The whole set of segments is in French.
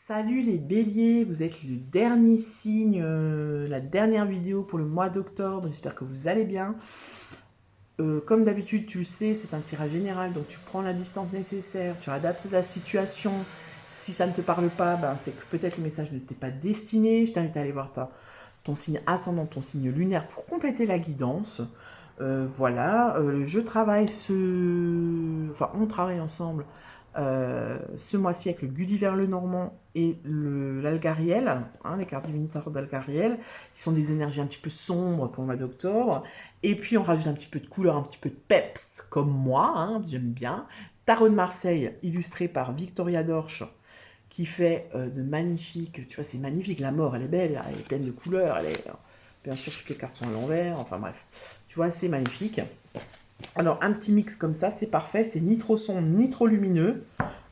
Salut les béliers, vous êtes le dernier signe, la dernière vidéo pour le mois d'octobre, j'espère que vous allez bien. Comme d'habitude, tu le sais, c'est un tirage général, donc tu prends la distance nécessaire, tu adaptes ta situation. Si ça ne te parle pas, ben, c'est que peut-être le message ne t'est pas destiné. Je t'invite à aller voir ton signe ascendant, ton signe lunaire pour compléter la guidance. Voilà, je travaille Enfin, on travaille ensemble ce mois-ci avec le Gulliver le Normand et l'Algariel, hein, les cartes divinatoires d'Algariel, qui sont des énergies un petit peu sombres pour le mois d'octobre. Et puis on rajoute un petit peu de couleur, un petit peu de peps, comme moi, hein, j'aime bien. Tarot de Marseille, illustré par Victoria Dorsch, qui fait de magnifiques, tu vois, c'est magnifique, la mort, elle est belle, elle est pleine de couleurs, bien sûr, toutes les cartes sont à l'envers, enfin bref, tu vois, c'est magnifique. Alors, un petit mix comme ça, c'est parfait, c'est ni trop sombre, ni trop lumineux.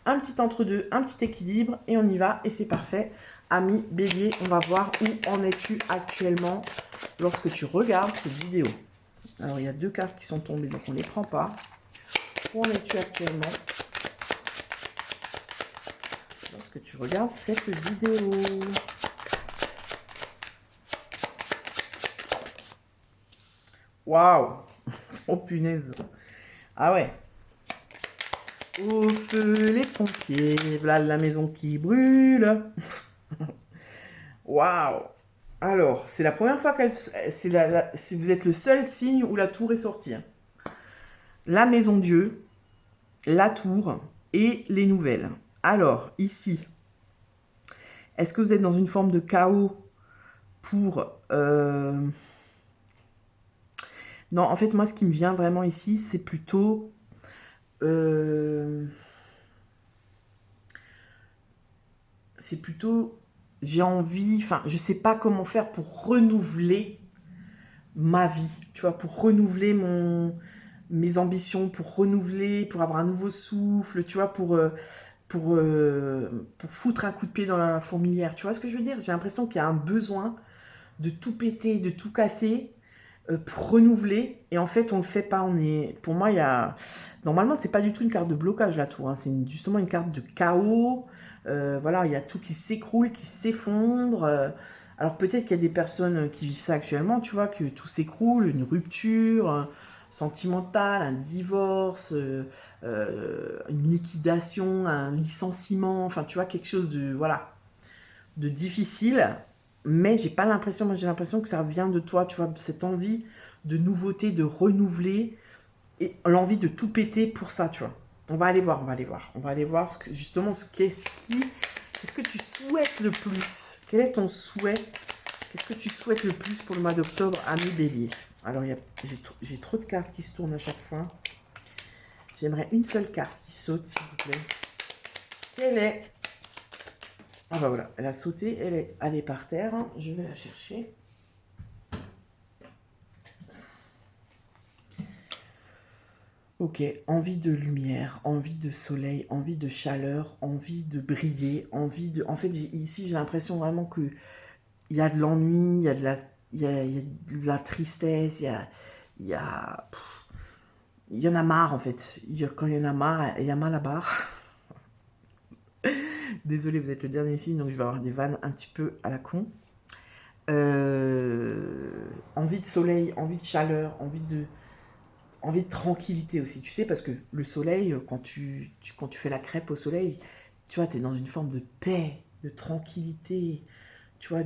Un petit entre-deux, un petit équilibre, et on y va, et c'est parfait. Ami bélier, on va voir où en es-tu actuellement lorsque tu regardes cette vidéo. Alors, il y a deux cartes qui sont tombées, donc on ne les prend pas. Où en es-tu actuellement lorsque tu regardes cette vidéo? Waouh! Oh punaise! Ah ouais! Au feu les pompiers, voilà la maison qui brûle. Waouh! Alors, c'est la première fois vous êtes le seul signe où la tour est sortie. La maison Dieu, la tour et les nouvelles. Alors, ici, est-ce que vous êtes dans une forme de chaos pour... Non, en fait, moi, ce qui me vient vraiment ici, c'est plutôt... C'est plutôt... J'ai envie... Enfin, je sais pas comment faire pour renouveler ma vie, tu vois, pour renouveler mes ambitions, pour renouveler, pour avoir un nouveau souffle, tu vois, pour foutre un coup de pied dans la fourmilière. Tu vois ce que je veux dire? J'ai l'impression qu'il y a un besoin de tout péter, de tout casser pour renouveler. Et en fait, on le fait pas. Pour moi, il y a... Normalement, c'est pas du tout une carte de blocage, la tour. Hein. C'est justement une carte de chaos. Voilà, il y a tout qui s'écroule, qui s'effondre. Alors peut-être qu'il y a des personnes qui vivent ça actuellement, tu vois, que tout s'écroule, une rupture sentimentale, un divorce, une liquidation, un licenciement, enfin tu vois, quelque chose de, voilà, de difficile, mais j'ai pas l'impression, moi j'ai l'impression que ça vient de toi, tu vois, cette envie de nouveauté, de renouveler, et l'envie de tout péter pour ça, tu vois. On va aller voir, on va aller voir justement qu'est-ce que tu souhaites le plus? Quel est ton souhait? Qu'est-ce que tu souhaites le plus pour le mois d'octobre, ami bélier? Alors, j'ai trop de cartes qui se tournent à chaque fois. J'aimerais une seule carte qui saute, s'il vous plaît. Quelle est... Ah bah voilà, elle a sauté, elle est par terre. Je vais la chercher. Ok, envie de lumière, envie de soleil, envie de chaleur, envie de briller, envie de... En fait, ici, j'ai l'impression vraiment que il y a de l'ennui, il y a de la, il y a de la tristesse, il y a, il y en a marre en fait. Quand il y en a marre, il y a mal à barre. Désolé, vous êtes le dernier signe, donc je vais avoir des vannes un petit peu à la con. Envie de soleil, envie de chaleur, envie de tranquillité aussi, tu sais, parce que le soleil, quand tu fais la crêpe au soleil, tu vois, tu es dans une forme de paix, de tranquillité, tu vois,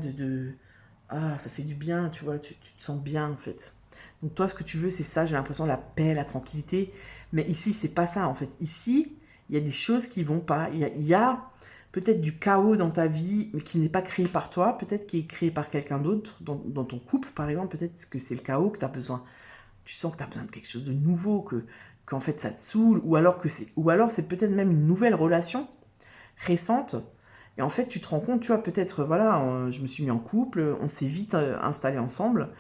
ah, ça fait du bien, tu vois, tu te sens bien en fait. Donc toi, ce que tu veux, c'est ça, j'ai l'impression, la paix, la tranquillité. Mais ici, c'est pas ça en fait. Ici, il y a des choses qui vont pas. Il y a peut-être du chaos dans ta vie, mais qui n'est pas créé par toi, peut-être qui est créé par quelqu'un d'autre, dans ton couple par exemple, peut-être que c'est le chaos que tu as besoin. Tu sens que tu as besoin de quelque chose de nouveau, qu'en fait ça te saoule, ou alors c'est peut-être même une nouvelle relation récente. Et en fait, tu te rends compte, tu vois, peut-être, voilà, je me suis mis en couple, on s'est vite installé ensemble.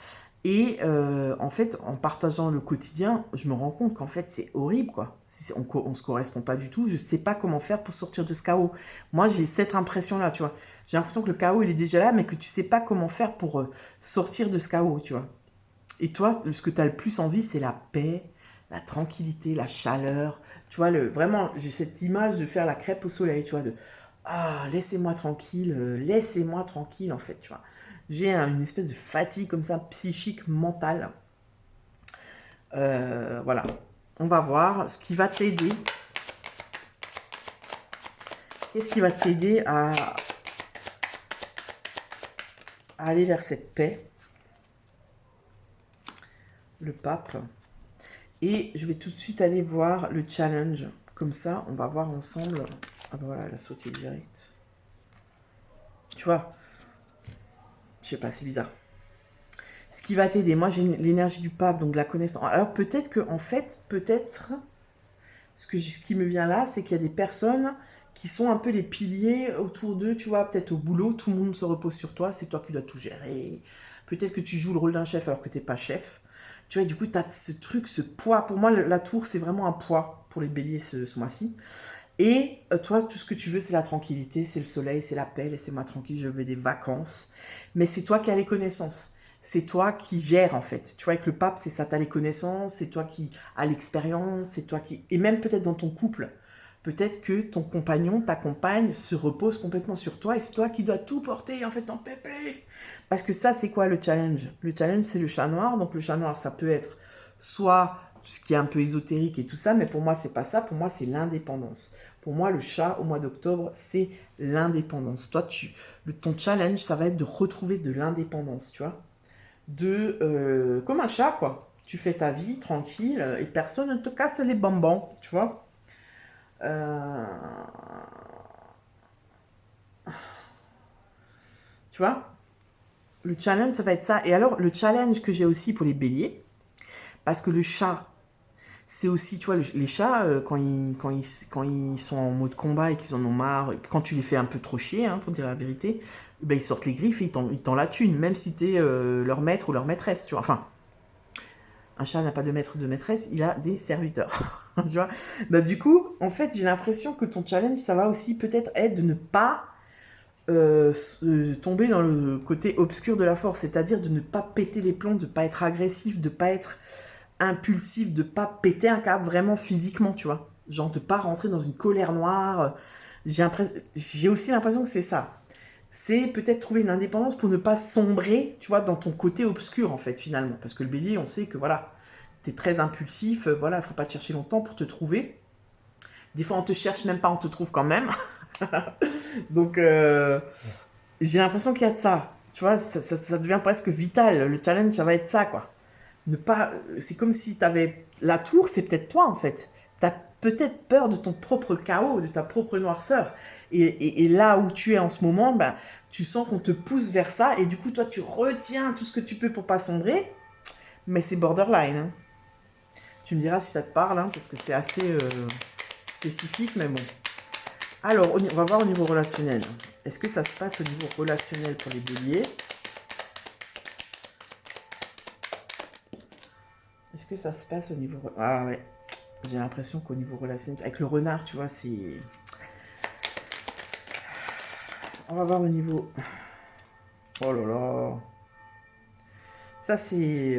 Et en fait, en partageant le quotidien, je me rends compte qu'en fait, c'est horrible, quoi. On se correspond pas du tout. Je sais pas comment faire pour sortir de ce chaos. Moi, j'ai cette impression-là, tu vois. J'ai l'impression que le chaos, il est déjà là, mais que tu sais pas comment faire pour sortir de ce chaos, tu vois. Et toi, ce que tu as le plus envie, c'est la paix, la tranquillité, la chaleur. Tu vois, vraiment, j'ai cette image de faire la crêpe au soleil, tu vois, ah, laissez-moi tranquille, en fait, tu vois. J'ai une espèce de fatigue comme ça, psychique, mentale. Voilà. On va voir ce qui va t'aider. Qu'est-ce qui va t'aider à aller vers cette paix? Le pape. Et je vais tout de suite aller voir le challenge. Comme ça, on va voir ensemble. Ah ben voilà, elle a sauté direct. Tu vois, je sais pas, c'est bizarre. Ce qui va t'aider, moi j'ai l'énergie du pape, donc la connaissance. Alors peut-être que, en fait, peut-être, ce qui me vient là, c'est qu'il y a des personnes qui sont un peu les piliers autour d'eux, tu vois, peut-être au boulot, tout le monde se repose sur toi, c'est toi qui dois tout gérer. Peut-être que tu joues le rôle d'un chef alors que tu n'es pas chef. Tu vois, du coup, tu as ce truc, ce poids. Pour moi, la tour, c'est vraiment un poids pour les béliers ce mois-ci. Et toi, tout ce que tu veux, c'est la tranquillité, c'est le soleil, c'est la paix, laissez-moi tranquille, je veux des vacances. Mais c'est toi qui as les connaissances. C'est toi qui gères, en fait. Tu vois, avec le pape, c'est ça, tu as les connaissances, c'est toi qui as l'expérience, c'est toi qui... Et même peut-être dans ton couple, peut-être que ton compagnon, ta compagne, se repose complètement sur toi et c'est toi qui dois tout porter, en fait, en pépé. Parce que ça, c'est quoi le challenge? Le challenge, c'est le chat noir. Donc, le chat noir, ça peut être soit tout ce qui est un peu ésotérique et tout ça, mais pour moi, c'est pas ça. Pour moi, c'est l'indépendance. Pour moi, le chat, au mois d'octobre, c'est l'indépendance. Toi, ton challenge, ça va être de retrouver de l'indépendance, tu vois. Comme un chat, quoi. Tu fais ta vie tranquille et personne ne te casse les bonbons, tu vois. Euh, Tu vois, le challenge, ça va être ça. Et alors, le challenge que j'ai aussi pour les béliers, parce que le chat, c'est aussi, tu vois, les chats, quand ils sont en mode combat et qu'ils en ont marre, quand tu les fais un peu trop chier, hein, pour dire la vérité, ben, ils sortent les griffes et ils t'en la thune, même si t'es leur maître ou leur maîtresse, tu vois. Enfin, un chat n'a pas de maître ou de maîtresse, il a des serviteurs, tu vois. Bah, du coup, en fait, j'ai l'impression que ton challenge, ça va aussi peut-être être de ne pas tomber dans le côté obscur de la force, c'est-à-dire de ne pas péter les plombs, de ne pas être agressif, de ne pas être impulsif, de pas péter un câble vraiment physiquement, tu vois. Genre de pas rentrer dans une colère noire. J'ai aussi l'impression que c'est ça. C'est peut-être trouver une indépendance pour ne pas sombrer, tu vois, dans ton côté obscur, en fait, finalement. Parce que le bélier, on sait que, voilà, t'es très impulsif, voilà, faut pas te chercher longtemps pour te trouver. Des fois, on te cherche même pas, on te trouve quand même. Donc, j'ai l'impression qu'il y a de ça. Tu vois, ça devient presque vital. Le challenge, ça va être ça, quoi. Ne pas, c'est comme si tu avais la tour, c'est peut-être toi en fait. Tu as peut-être peur de ton propre chaos, de ta propre noirceur. Et là où tu es en ce moment, bah, tu sens qu'on te pousse vers ça et du coup toi tu retiens tout ce que tu peux pour pas sombrer, mais c'est borderline, hein. Tu me diras si ça te parle, hein, parce que c'est assez spécifique, mais bon. Alors, on va voir au niveau relationnel. Est-ce que ça se passe au niveau relationnel pour les béliers? Est-ce que ça se passe au niveau... Ah ouais, j'ai l'impression qu'au niveau relationnel... Avec le renard, tu vois, c'est... On va voir au niveau... Oh là là. Ça, c'est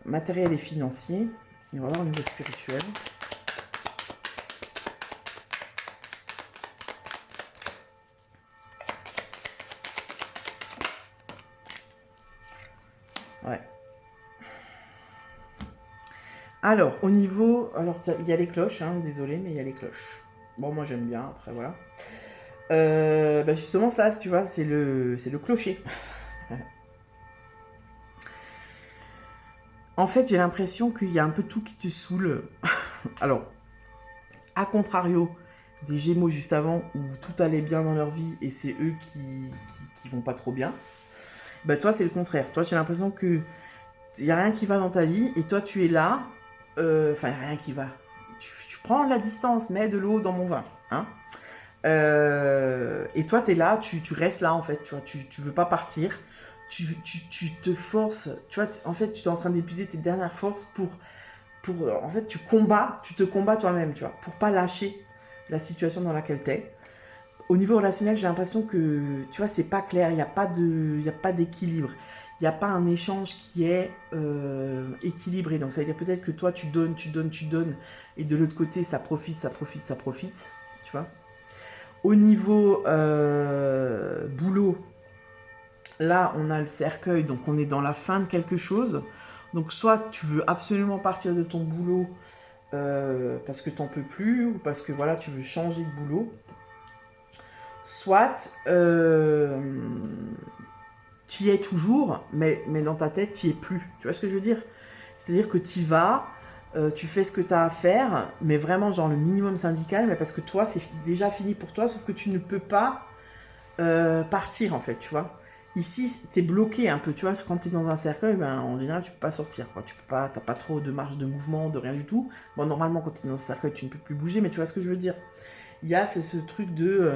matériel et financier. Et on va voir au niveau spirituel. Ouais. Alors, au niveau... Alors, il y a les cloches, hein, désolé, mais il y a les cloches. Bon, moi, j'aime bien, après, voilà. Bah justement, ça, tu vois, c'est le clocher. En fait, j'ai l'impression qu'il y a un peu tout qui te saoule. Alors, à contrario des Gémeaux juste avant, où tout allait bien dans leur vie et c'est eux qui vont pas trop bien, bah toi, c'est le contraire. Toi, j'ai l'impression que il y a rien qui va dans ta vie et toi, tu es là. Enfin, il n'y a rien qui va. Tu prends de la distance, mets de l'eau dans mon vin. Hein. Et toi, tu es là, tu restes là, en fait. Tu vois, tu veux pas partir. Tu te forces. Tu vois, en fait, tu es en train d'épuiser tes dernières forces en fait, tu te combats toi-même, tu vois, pour pas lâcher la situation dans laquelle tu es. Au niveau relationnel, j'ai l'impression que, tu vois, c'est pas clair, il n'y a pas d'équilibre. Il n'y a pas un échange qui est équilibré. Donc, ça veut dire peut-être que toi, tu donnes, et de l'autre côté, ça profite, tu vois. Au niveau boulot, là, on a le cercueil, donc on est dans la fin de quelque chose. Donc, soit tu veux absolument partir de ton boulot parce que tu n'en peux plus, ou parce que voilà, tu veux changer de boulot. Soit tu y es toujours, mais dans ta tête, tu n'y es plus. Tu vois ce que je veux dire? C'est-à-dire que tu y vas, tu fais ce que tu as à faire, mais vraiment genre le minimum syndical, mais parce que toi, c'est déjà fini pour toi, sauf que tu ne peux pas partir en fait, tu vois. Ici, tu es bloqué un peu, tu vois, quand tu es dans un cercueil, ben, en général, tu peux pas sortir, quoi. Tu peux pas, t'as pas trop de marge de mouvement, de rien du tout. Bon, normalement, quand tu es dans un cercueil, tu ne peux plus bouger, mais tu vois ce que je veux dire. Il y a ce truc de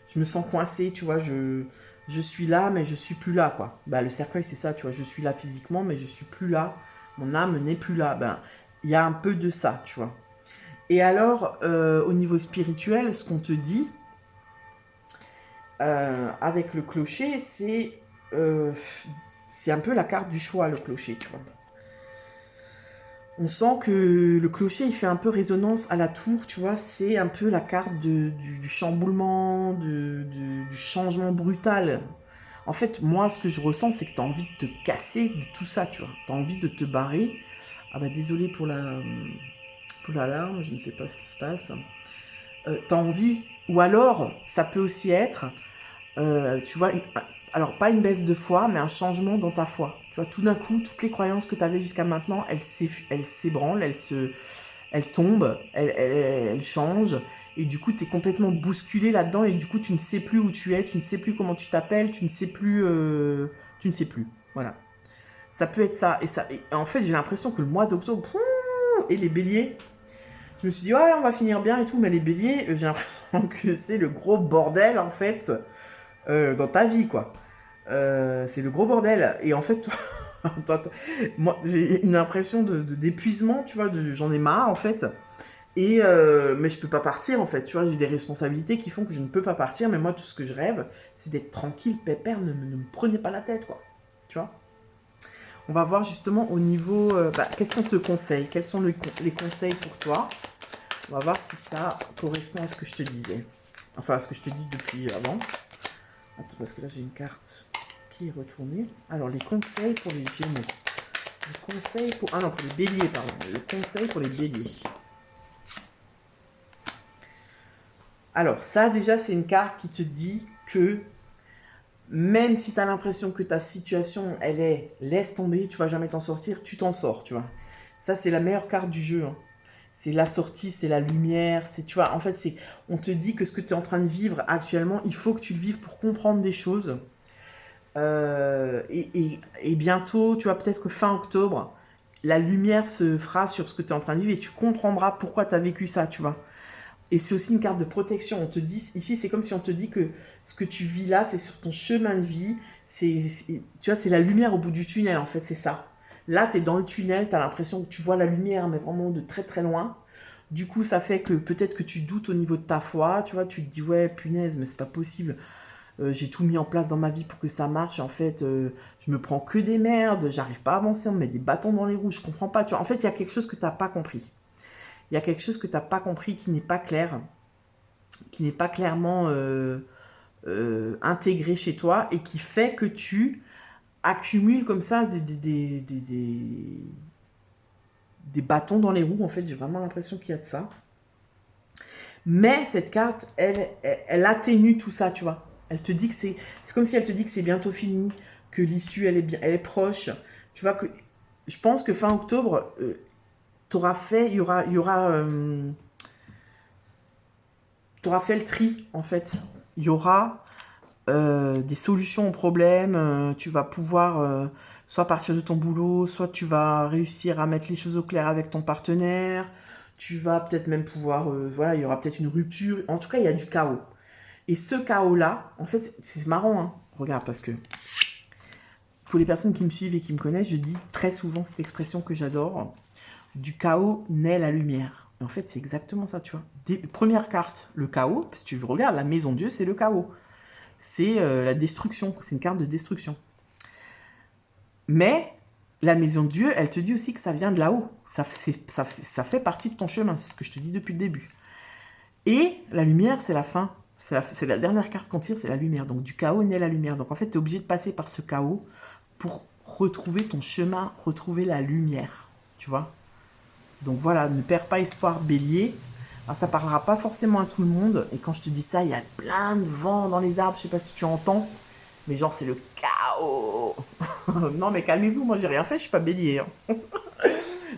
je me sens coincé, tu vois, je suis là, mais je suis plus là, quoi. Bah, le cercueil, c'est ça, tu vois, je suis là physiquement, mais je suis plus là. Mon âme n'est plus là. Ben, il y a un peu de ça, tu vois. Et alors, au niveau spirituel, ce qu'on te dit, avec le clocher, c'est un peu la carte du choix, le clocher, tu vois. On sent que le clocher, il fait un peu résonance à la tour, tu vois, c'est un peu la carte du chamboulement, du changement brutal. En fait, moi, ce que je ressens, c'est que tu as envie de te casser de tout ça, tu vois. Tu as envie de te barrer. Ah bah désolé pour l'alarme, je ne sais pas ce qui se passe. Tu as envie, ou alors, ça peut aussi être tu vois, alors pas une baisse de foi, mais un changement dans ta foi. Tu vois, tout d'un coup, toutes les croyances que tu avais jusqu'à maintenant, elles s'ébranlent, elles tombent, elles changent. Et du coup, tu es complètement bousculé là-dedans. Et du coup, tu ne sais plus où tu es, tu ne sais plus comment tu t'appelles, tu ne sais plus. Tu ne sais plus. Voilà. Ça peut être ça. Et en fait, j'ai l'impression que le mois d'octobre, et les béliers, je me suis dit, ouais, on va finir bien et tout. Mais les béliers, j'ai l'impression que c'est le gros bordel, en fait. Dans ta vie, quoi. C'est le gros bordel. Et en fait, moi, j'ai une impression d'épuisement, tu vois, j'en ai marre, en fait. Et mais je peux pas partir, en fait, tu vois, j'ai des responsabilités qui font que je ne peux pas partir, mais moi, tout ce que je rêve, c'est d'être tranquille, pépère, ne me prenez pas la tête, quoi. Tu vois. On va voir justement au niveau, qu'est-ce qu'on te conseille? Quels sont les conseils pour toi? On va voir si ça correspond à ce que je te disais. Enfin, à ce que je te dis depuis avant. Attends, parce que là, j'ai une carte qui est retournée. Alors, les conseils pour les Gémeaux. Les conseils pour... Ah non, pour les Béliers, pardon. Le conseil pour les Béliers. Alors, ça, déjà, c'est une carte qui te dit que même si tu as l'impression que ta situation, elle est laisse tomber, tu vas jamais t'en sortir, tu t'en sors, tu vois. Ça, c'est la meilleure carte du jeu. Hein. C'est la sortie, c'est la lumière, c'est, tu vois, en fait, c'est, on te dit que ce que tu es en train de vivre actuellement, il faut que tu le vives pour comprendre des choses. Et bientôt, tu vois, peut-être que fin octobre, la lumière se fera sur ce que tu es en train de vivre et tu comprendras pourquoi tu as vécu ça, tu vois. Et c'est aussi une carte de protection. On te dit, ici, c'est comme si on te dit que ce que tu vis là, c'est sur ton chemin de vie. Tu vois, c'est la lumière au bout du tunnel, en fait, c'est ça. Là, tu es dans le tunnel, tu as l'impression que tu vois la lumière, mais vraiment de très très loin. Du coup, ça fait que peut-être que tu doutes au niveau de ta foi, tu vois, tu te dis, ouais, punaise, mais c'est pas possible. J'ai tout mis en place dans ma vie pour que ça marche. En fait, je me prends que des merdes, j'arrive pas à avancer, on me met des bâtons dans les roues, je comprends pas. Tu vois, en fait, il y a quelque chose que tu n'as pas compris. Il y a quelque chose que tu n'as pas compris qui n'est pas clair, qui n'est pas clairement intégré chez toi et qui fait que tu accumules comme ça des bâtons dans les roues. En fait, j'ai vraiment l'impression qu'il y a de ça. Mais cette carte, elle atténue tout ça, tu vois. Elle te dit que c'est comme si elle te dit que c'est bientôt fini, que l'issue, elle est proche. Tu vois que je pense que fin octobre, t'auras fait, t'auras fait le tri, en fait. Il y aura des solutions aux problèmes. Tu vas pouvoir soit partir de ton boulot, soit tu vas réussir à mettre les choses au clair avec ton partenaire. Tu vas peut-être même pouvoir, voilà, il y aura peut-être une rupture. En tout cas, il y a du chaos. Et ce chaos-là, en fait, c'est marrant, hein. Regarde, parce que pour les personnes qui me suivent et qui me connaissent, je dis très souvent cette expression que j'adore. Du chaos naît la lumière. Et en fait, c'est exactement ça, tu vois. Première carte, le chaos. Parce que tu regardes, la maison de Dieu, c'est le chaos. C'est la destruction. C'est une carte de destruction. Mais la maison de Dieu, elle te dit aussi que ça vient de là-haut. Ça fait partie de ton chemin. C'est ce que je te dis depuis le début. Et la lumière, c'est la fin. C'est la dernière carte qu'on tire, c'est la lumière. Donc du chaos naît la lumière. Donc en fait, tu es obligé de passer par ce chaos pour retrouver ton chemin, retrouver la lumière. Tu vois? Donc voilà, ne perds pas espoir, Bélier. Alors ça parlera pas forcément à tout le monde. Et quand je te dis ça, il y a plein de vent dans les arbres. Je sais pas si tu entends. Mais genre, c'est le chaos. Non, mais calmez-vous, moi j'ai rien fait, je suis pas Bélier, hein.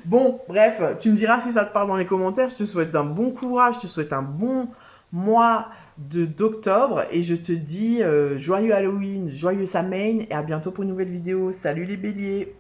Bon, bref, tu me diras si ça te parle dans les commentaires. Je te souhaite un bon courage, je te souhaite un bon mois d'octobre. Et je te dis joyeux Halloween, joyeux Samhain. Et à bientôt pour une nouvelle vidéo. Salut les béliers!